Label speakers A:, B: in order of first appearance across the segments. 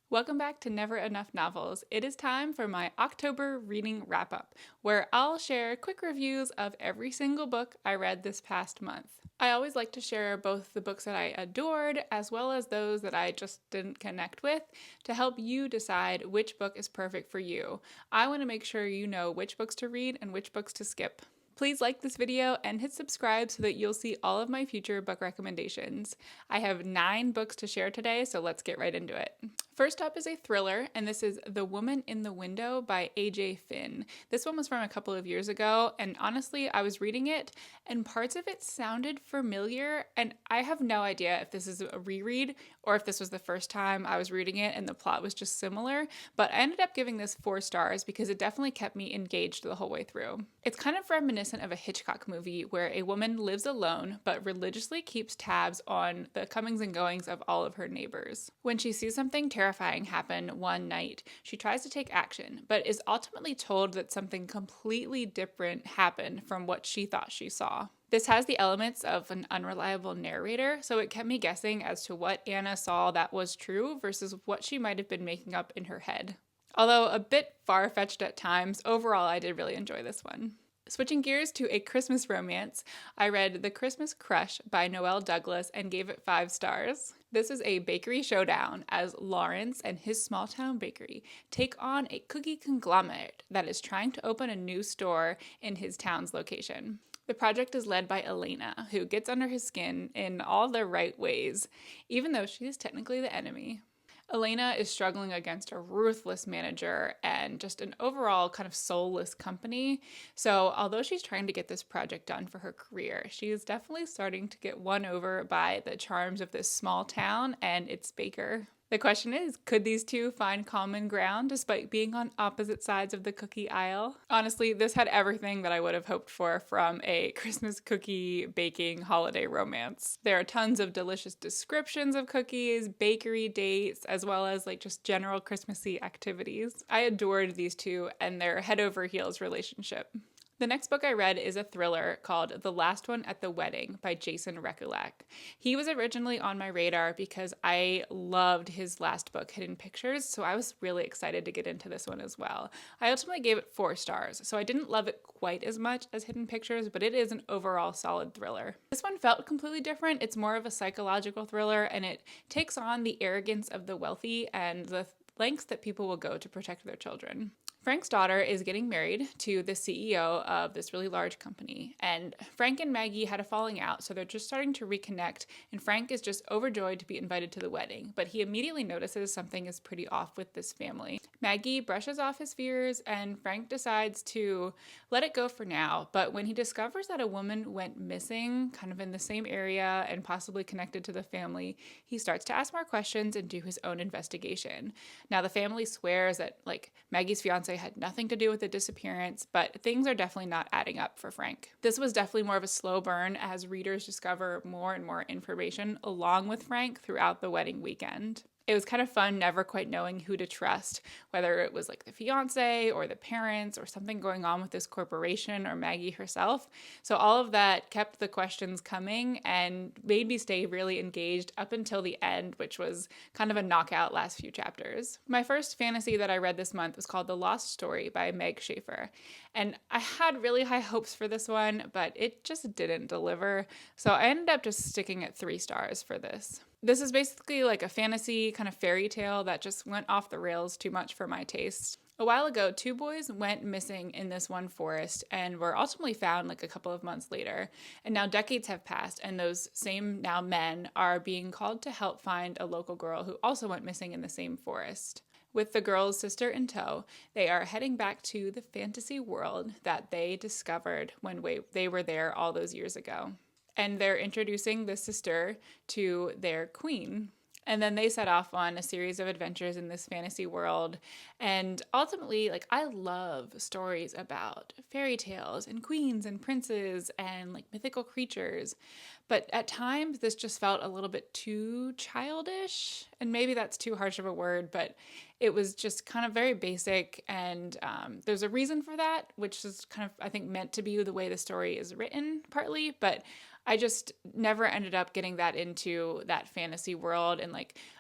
A: Welcome back to Never Enough Novels. It is time for my October reading wrap up, where I'll share quick reviews of every single book I read this past month. I always like to share both the books that I adored as well as those that I just didn't connect with to help you decide which book is perfect for you. I want to make sure you know which books to read and which books to skip. Please like this video and hit subscribe so that you'll see all of my future book recommendations. I have 9 books to share today, so let's get right into it. First up is a thriller, and this is The Woman in the Window by A.J. Finn. This one was from a couple of years ago, and honestly, I was reading it, and parts of it sounded familiar, and I have no idea if this is a reread or if this was the first time I was reading it and the plot was just similar, but I ended up giving this 4 stars because it definitely kept me engaged the whole way through. It's kind of reminiscent of a Hitchcock movie where a woman lives alone but religiously keeps tabs on the comings and goings of all of her neighbors. When she sees something terrifying happen one night, she tries to take action, but is ultimately told that something completely different happened from what she thought she saw. This has the elements of an unreliable narrator, so it kept me guessing as to what Anna saw that was true versus what she might have been making up in her head. Although a bit far-fetched at times, overall I did really enjoy this one. Switching gears to a Christmas romance, I read The Christmas Crush by Noel Douglas and gave it 5 stars. This is a bakery showdown as Lawrence and his small town bakery take on a cookie conglomerate that is trying to open a new store in his town's location. The project is led by Elena, who gets under his skin in all the right ways, even though she is technically the enemy. Elena is struggling against a ruthless manager and just an overall kind of soulless company. So although she's trying to get this project done for her career, she is definitely starting to get won over by the charms of this small town and its baker. The question is, could these two find common ground despite being on opposite sides of the cookie aisle? Honestly, this had everything that I would have hoped for from a Christmas cookie baking holiday romance. There are tons of delicious descriptions of cookies, bakery dates, as well as just general Christmassy activities. I adored these two and their head over heels relationship. The next book I read is a thriller called The Last One at the Wedding by Jason Rekulak. He was originally on my radar because I loved his last book, Hidden Pictures, so I was really excited to get into this one as well. I ultimately gave it 4 stars, so I didn't love it quite as much as Hidden Pictures, but it is an overall solid thriller. This one felt completely different. It's more of a psychological thriller, and it takes on the arrogance of the wealthy and the lengths that people will go to protect their children. Frank's daughter is getting married to the CEO of this really large company, and Frank and Maggie had a falling out, so they're just starting to reconnect, and Frank is just overjoyed to be invited to the wedding, but he immediately notices something is pretty off with this family. Maggie brushes off his fears, and Frank decides to let it go for now, but when he discovers that a woman went missing, kind of in the same area and possibly connected to the family, he starts to ask more questions and do his own investigation. Now, the family swears that, Maggie's fiance had nothing to do with the disappearance, but things are definitely not adding up for Frank. This was definitely more of a slow burn as readers discover more and more information along with Frank throughout the wedding weekend. It was kind of fun never quite knowing who to trust, whether it was the fiance or the parents or something going on with this corporation or Maggie herself. So all of that kept the questions coming and made me stay really engaged up until the end, which was kind of a knockout last few chapters. My first fantasy that I read this month was called The Lost Story by Meg Schaefer. And I had really high hopes for this one, but it just didn't deliver. So I ended up just sticking at 3 stars for this. This is basically a fantasy kind of fairy tale that just went off the rails too much for my taste. A while ago, 2 boys went missing in this one forest and were ultimately found a couple of months later. And now decades have passed, and those same now men are being called to help find a local girl who also went missing in the same forest. With the girl's sister in tow, they are heading back to the fantasy world that they discovered when they were there all those years ago. And they're introducing the sister to their queen. And then they set off on a series of adventures in this fantasy world. And ultimately, I love stories about fairy tales and queens and princes and mythical creatures. But at times, this just felt a little bit too childish. And maybe that's too harsh of a word, but it was just kind of very basic. And there's a reason for that, which is kind of, I think, meant to be the way the story is written, partly. But I just never ended up getting that into that fantasy world. And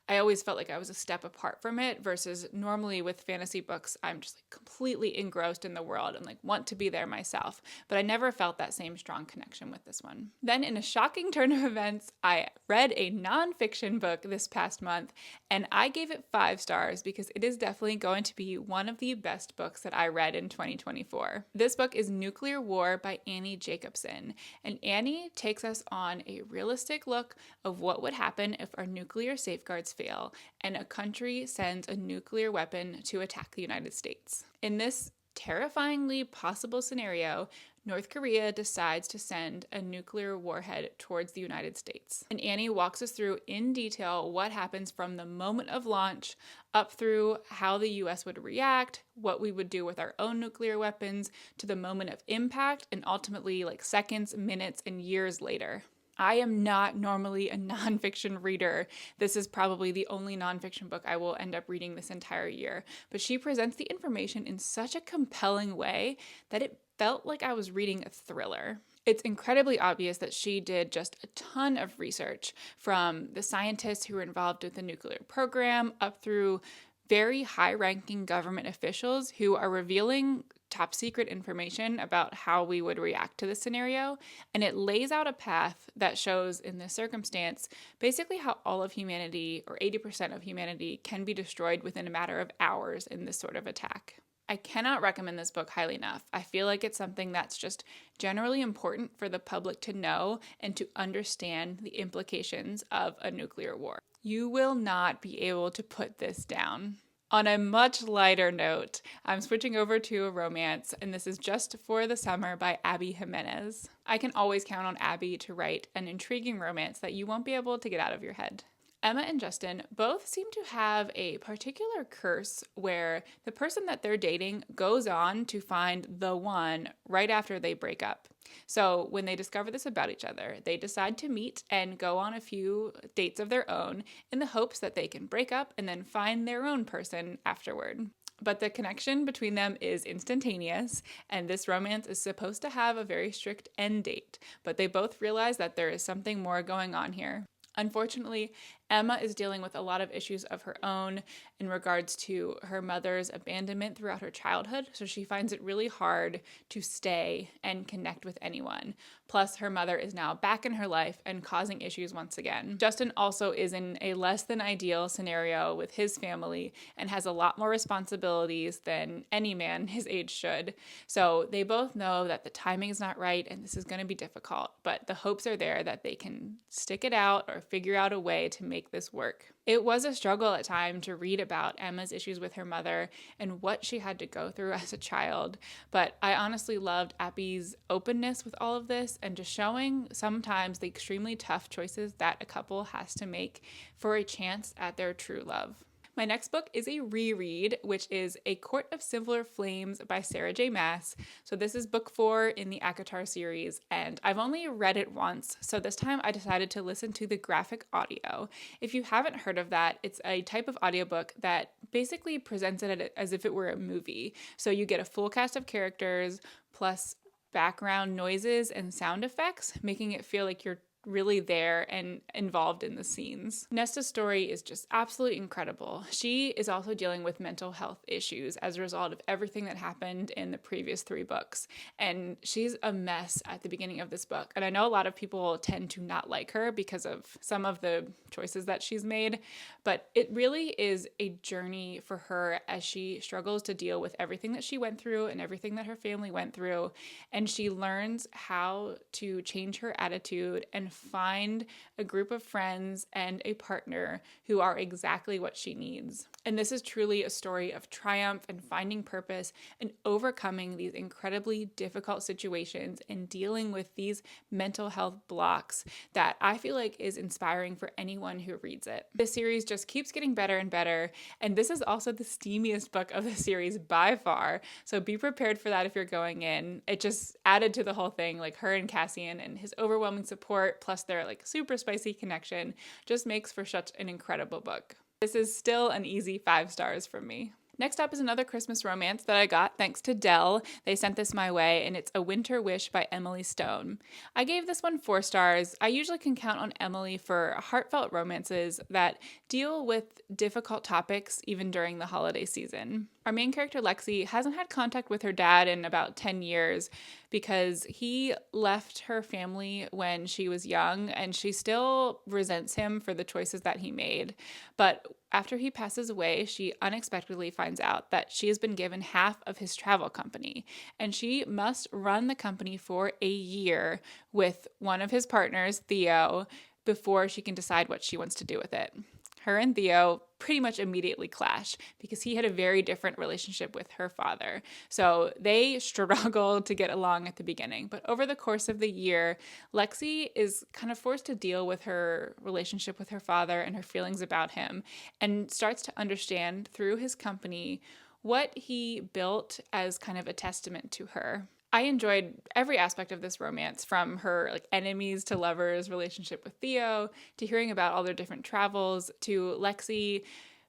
A: I always felt like I was a step apart from it, versus normally with fantasy books, I'm just like completely engrossed in the world and like want to be there myself. But I never felt that same strong connection with this one. Then, in a shocking turn of events, I read a nonfiction book this past month, and I gave it 5 stars because it is definitely going to be one of the best books that I read in 2024. This book is Nuclear War by Annie Jacobsen, and Annie takes us on a realistic look of what would happen if our nuclear safeguards fail and a country sends a nuclear weapon to attack the United States. In this terrifyingly possible scenario, North Korea decides to send a nuclear warhead towards the United States. And Annie walks us through in detail what happens from the moment of launch up through how the US would react, what we would do with our own nuclear weapons, to the moment of impact, and ultimately like seconds, minutes, and years later. I am not normally a nonfiction reader. This is probably the only nonfiction book I will end up reading this entire year. But she presents the information in such a compelling way that it felt like I was reading a thriller. It's incredibly obvious that she did just a ton of research, from the scientists who were involved with the nuclear program up through very high-ranking government officials who are revealing top secret information about how we would react to this scenario. And it lays out a path that shows, in this circumstance, basically how all of humanity, or 80% of humanity, can be destroyed within a matter of hours in this sort of attack. I cannot recommend this book highly enough. I feel like it's something that's just generally important for the public to know and to understand the implications of a nuclear war. You will not be able to put this down. On a much lighter note, I'm switching over to a romance, and this is Just for the Summer by Abby Jimenez. I can always count on Abby to write an intriguing romance that you won't be able to get out of your head. Emma and Justin both seem to have a particular curse where the person that they're dating goes on to find the one right after they break up. So when they discover this about each other, they decide to meet and go on a few dates of their own in the hopes that they can break up and then find their own person afterward. But the connection between them is instantaneous, and this romance is supposed to have a very strict end date, but they both realize that there is something more going on here. Unfortunately, Emma is dealing with a lot of issues of her own in regards to her mother's abandonment throughout her childhood, so she finds it really hard to stay and connect with anyone. Plus, her mother is now back in her life and causing issues once again. Justin also is in a less than ideal scenario with his family and has a lot more responsibilities than any man his age should. So they both know that the timing is not right and this is going to be difficult, but the hopes are there that they can stick it out or figure out a way to make this work. It was a struggle at times to read about Emma's issues with her mother and what she had to go through as a child, but I honestly loved Abby's openness with all of this and just showing sometimes the extremely tough choices that a couple has to make for a chance at their true love. My next book is a reread, which is A Court of Cil Flames by Sarah J. Maas. So this is book 4 in the ACOTAR series, and I've only read it once, so this time I decided to listen to the graphic audio. If you haven't heard of that, it's a type of audiobook that basically presents it as if it were a movie. So you get a full cast of characters, plus background noises and sound effects, making it feel like you're really there and involved in the scenes. Nesta's story is just absolutely incredible. She is also dealing with mental health issues as a result of everything that happened in the previous 3 books. And she's a mess at the beginning of this book. And I know a lot of people tend to not like her because of some of the choices that she's made, but it really is a journey for her as she struggles to deal with everything that she went through and everything that her family went through. And she learns how to change her attitude and find a group of friends and a partner who are exactly what she needs. And this is truly a story of triumph and finding purpose and overcoming these incredibly difficult situations and dealing with these mental health blocks that I feel like is inspiring for anyone who reads it. The series just keeps getting better and better, and this is also the steamiest book of the series by far, so be prepared for that if you're going in. It just added to the whole thing, like her and Cassian and his overwhelming support plus their like super spicy connection just makes for such an incredible book. This is still an easy 5 stars from me. Next up is another Christmas romance that I got thanks to Dell. They sent this my way, and it's A Winter Wish by Emily Stone. I gave this one 4 stars. I usually can count on Emily for heartfelt romances that deal with difficult topics even during the holiday season. Our main character, Lexi, hasn't had contact with her dad in about 10 years because he left her family when she was young, and she still resents him for the choices that he made. But after he passes away, she unexpectedly finds out that she has been given half of his travel company, and she must run the company for a year with one of his partners, Theo, before she can decide what she wants to do with it. Her and Theo pretty much immediately clash because he had a very different relationship with her father. So they struggle to get along at the beginning. But over the course of the year, Lexi is kind of forced to deal with her relationship with her father and her feelings about him, and starts to understand through his company what he built as kind of a testament to her. I enjoyed every aspect of this romance, from her enemies to lovers relationship with Theo, to hearing about all their different travels, to Lexi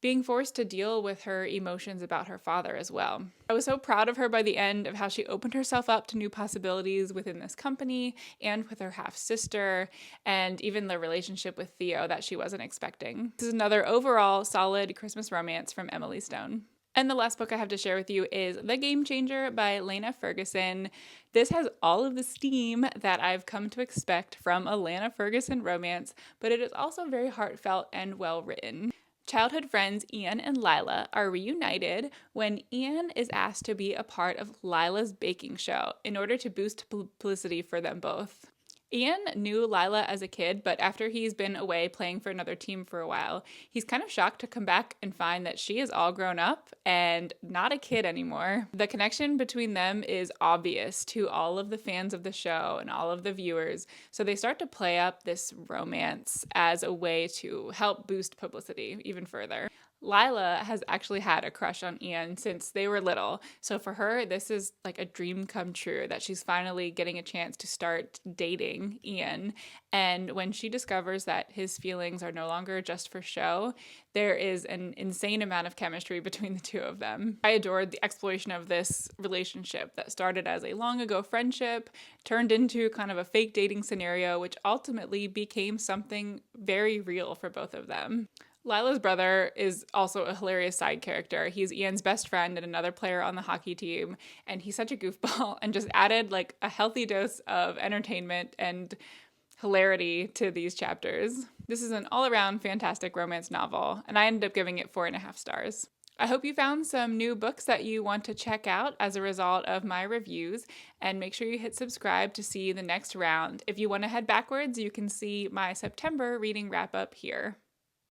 A: being forced to deal with her emotions about her father as well. I was so proud of her by the end of how she opened herself up to new possibilities within this company and with her half-sister, and even the relationship with Theo that she wasn't expecting. This is another overall solid Christmas romance from Emily Stone. And the last book I have to share with you is The Game Changer by Lana Ferguson. This has all of the steam that I've come to expect from a Lana Ferguson romance, but it is also very heartfelt and well written. Childhood friends Ian and Lila are reunited when Ian is asked to be a part of Lila's baking show in order to boost publicity for them both. Ian knew Lila as a kid, but after he's been away playing for another team for a while, he's kind of shocked to come back and find that she is all grown up and not a kid anymore. The connection between them is obvious to all of the fans of the show and all of the viewers, so they start to play up this romance as a way to help boost publicity even further. Lila has actually had a crush on Ian since they were little. So for her, this is like a dream come true that she's finally getting a chance to start dating Ian. And when she discovers that his feelings are no longer just for show, there is an insane amount of chemistry between the two of them. I adored the exploration of this relationship that started as a long ago friendship, turned into kind of a fake dating scenario, which ultimately became something very real for both of them. Lila's brother is also a hilarious side character. He's Ian's best friend and another player on the hockey team, and he's such a goofball and just added a healthy dose of entertainment and hilarity to these chapters. This is an all-around fantastic romance novel, and I ended up giving it 4.5 stars. I hope you found some new books that you want to check out as a result of my reviews, and make sure you hit subscribe to see the next round. If you want to head backwards, you can see my September reading wrap-up here.